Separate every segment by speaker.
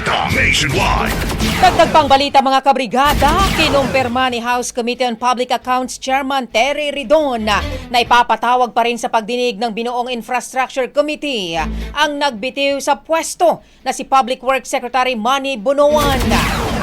Speaker 1: Nationwide.
Speaker 2: Dagdag pang balita mga kabrigada, kinumpirma ni House Committee on Public Accounts Chairman Terry Ridon na ipapatawag pa rin sa pagdinig ng binuong Infrastructure Committee ang nagbitiw sa pwesto na si Public Works Secretary Manny Bonoan.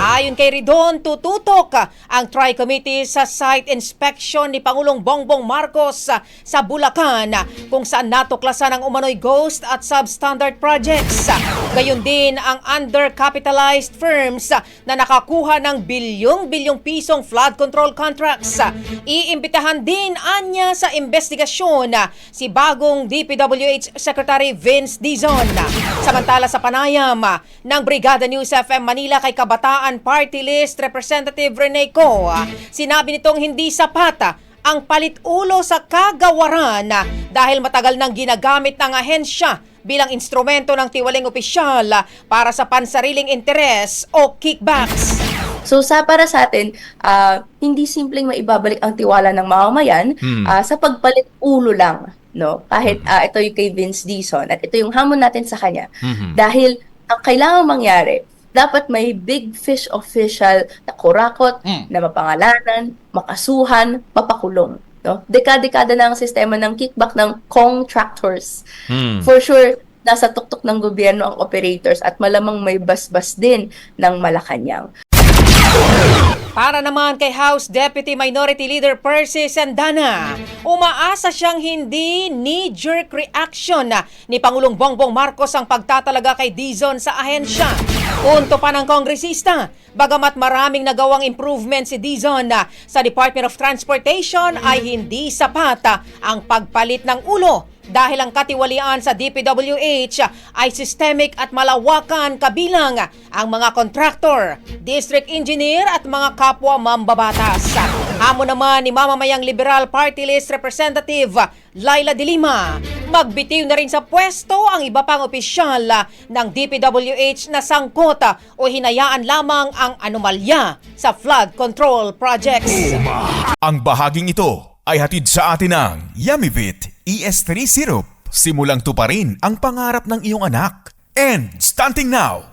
Speaker 2: Ayon kay Ridon, tututok ang Tri-Committee sa site inspection ni Pangulong Bongbong Marcos sa Bulacan kung saan natuklasan ang umano'y ghost at substandard projects. Gayon din ang undercapitalized firms na nakakuha ng bilyong-bilyong pisong flood control contracts. Iimbitahan din anya sa investigasyon si bagong DPWH Secretary Vince Dizon. Samantala sa panayam ng Brigada News FM Manila kay Kabataan Party List Representative Rene Co, sinabi nitong hindi sapat ang palit-ulo sa kagawaran dahil matagal nang ginagamit ng ahensya bilang instrumento ng tiwaling opisyal para sa pansariling interes o kickbacks.
Speaker 3: So para sa atin, hindi simpleng maibabalik ang tiwala ng mamamayan sa pagpalit ulo lang, no? Kahit ito yung kay Vince Dizon at ito yung hamon natin sa kanya. Dahil ang kailangang mangyari, dapat may big fish official na kurakot, na mapangalanan, makasuhan, mapakulong. No? Dekada-dekada na ang sistema ng kickback ng contractors. For sure, nasa tuktok ng gobyerno ang operators at malamang may basbas din ng Malacanang.
Speaker 2: Para naman kay House Deputy Minority Leader Percy Sandana, umaasa siyang hindi knee-jerk reaction ni Pangulong Bongbong Marcos ang pagtatalaga kay Dizon sa ahensya. Punto pa ng kongresista, bagamat maraming nagawang improvement si Dizon sa Department of Transportation ay hindi sapat ang pagpalit ng ulo dahil ang katiwalian sa DPWH ay systemic at malawakan kabilang ang mga kontraktor, district engineer at mga kapwa mambabatas. Hamon naman ni mamamayang Liberal Party List Representative Laila De Lima, magbitiw na rin sa pwesto ang iba pang opisyal ng DPWH na sangkot o hinayaan lamang ang anomalya sa flood control projects.
Speaker 1: Ang bahaging ito ay hatid sa atin ng Yummyvit ES3 Syrup. Simulang tuparin ang pangarap ng iyong anak. And starting now,